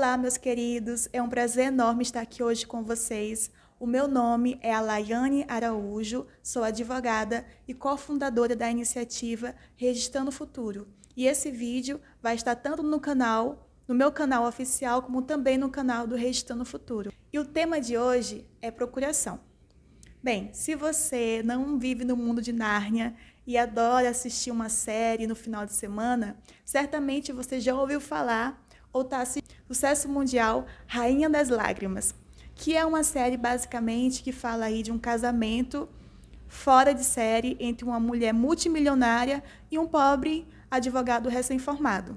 Olá, meus queridos, é um prazer enorme estar aqui hoje com vocês. O meu nome é Alaiane Araújo, sou advogada e cofundadora da iniciativa Registrando o Futuro. E esse vídeo vai estar tanto no meu canal oficial, como também no canal do Registrando o Futuro. E o tema de hoje é procuração. Bem, se você não vive no mundo de Nárnia e adora assistir uma série no final de semana, certamente você já ouviu falar ou está assistindo o sucesso mundial Rainha das Lágrimas, que é uma série basicamente que fala aí de um casamento fora de série entre uma mulher multimilionária e um pobre advogado recém-formado,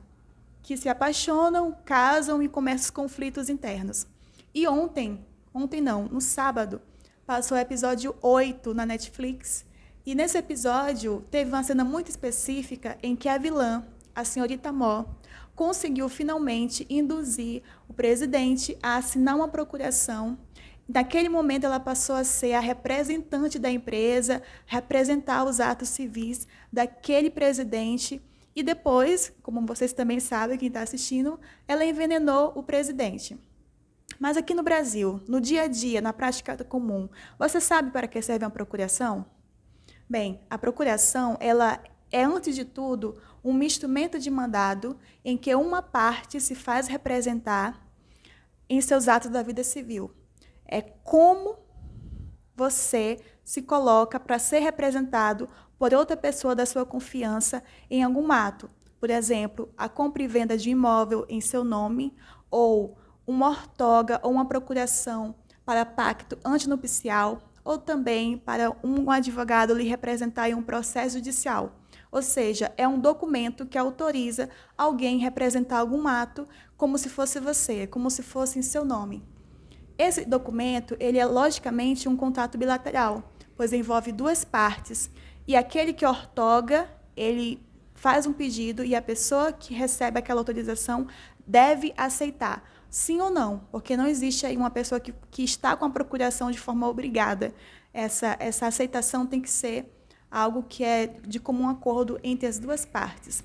que se apaixonam, casam e começam os conflitos internos. E no sábado, passou o episódio 8 na Netflix, e nesse episódio teve uma cena muito específica em que a vilã, a senhorita Mó, conseguiu finalmente induzir o presidente a assinar uma procuração. Naquele momento ela passou a ser a representante da empresa, representar os atos civis daquele presidente, e depois, como vocês também sabem, quem está assistindo, ela envenenou o presidente. Mas aqui no Brasil, no dia a dia, na prática comum, você sabe para que serve uma procuração? Bem, a procuração, ela é, antes de tudo, um instrumento de mandado em que uma parte se faz representar em seus atos da vida civil. É como você se coloca para ser representado por outra pessoa da sua confiança em algum ato. Por exemplo, a compra e venda de um imóvel em seu nome, ou uma ortoga ou uma procuração para pacto antinupcial, ou também para um advogado lhe representar em um processo judicial. Ou seja, é um documento que autoriza alguém representar algum ato como se fosse você, como se fosse em seu nome. Esse documento, ele é logicamente um contrato bilateral, pois envolve duas partes, e aquele que ortoga, ele faz um pedido e a pessoa que recebe aquela autorização deve aceitar, sim ou não, porque não existe aí uma pessoa que está com a procuração de forma obrigada. Essa aceitação tem que ser algo que é de comum acordo entre as duas partes.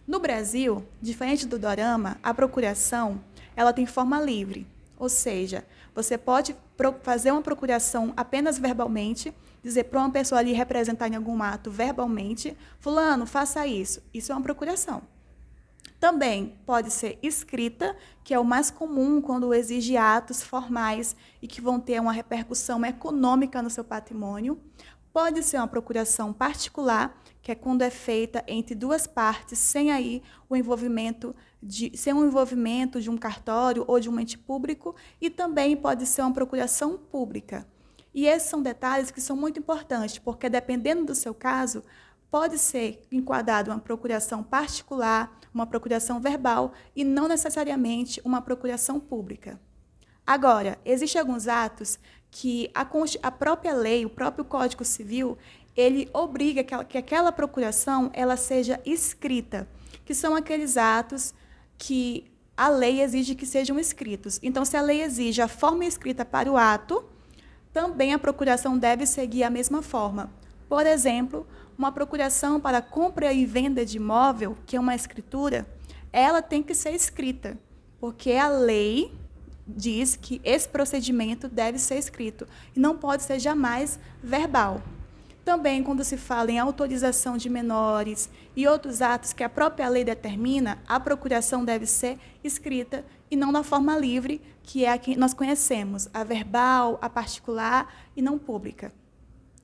No Brasil, diferente do dorama, a procuração ela tem forma livre, ou seja, você pode fazer uma procuração apenas verbalmente, dizer para uma pessoa ali representar em algum ato verbalmente, fulano, faça isso. Isso é uma procuração. Também pode ser escrita, que é o mais comum quando exige atos formais e que vão ter uma repercussão econômica no seu patrimônio. Pode ser uma procuração particular, que é quando é feita entre duas partes, sem aí sem o envolvimento de um cartório ou de um ente público, e também pode ser uma procuração pública. E esses são detalhes que são muito importantes, porque dependendo do seu caso, pode ser enquadrado uma procuração particular, uma procuração verbal e não necessariamente uma procuração pública. Agora, existem alguns atos que a própria lei, o próprio Código Civil, ele obriga que aquela procuração ela seja escrita, que são aqueles atos que a lei exige que sejam escritos. Então, se a lei exige a forma escrita para o ato, também a procuração deve seguir a mesma forma. Por exemplo, uma procuração para compra e venda de imóvel, que é uma escritura, ela tem que ser escrita, porque a lei diz que esse procedimento deve ser escrito e não pode ser jamais verbal. Também, quando se fala em autorização de menores e outros atos que a própria lei determina, a procuração deve ser escrita e não na forma livre, que é a que nós conhecemos, a verbal, a particular e não pública.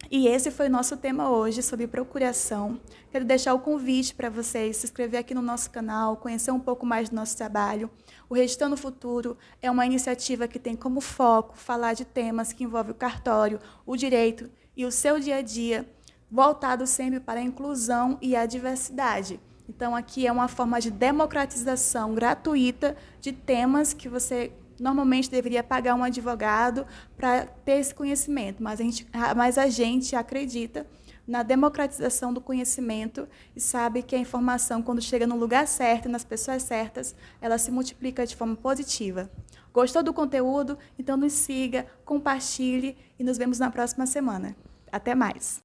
E esse foi o nosso tema hoje, sobre procuração. Quero deixar o convite para vocês se inscrever aqui no nosso canal, conhecer um pouco mais do nosso trabalho. O Registrando o Futuro é uma iniciativa que tem como foco falar de temas que envolvem o cartório, o direito e o seu dia a dia, voltado sempre para a inclusão e a diversidade. Então, aqui é uma forma de democratização gratuita de temas que você normalmente deveria pagar um advogado para ter esse conhecimento, mas a gente acredita na democratização do conhecimento e sabe que a informação, quando chega no lugar certo, nas pessoas certas, ela se multiplica de forma positiva. Gostou do conteúdo? Então nos siga, compartilhe e nos vemos na próxima semana. Até mais!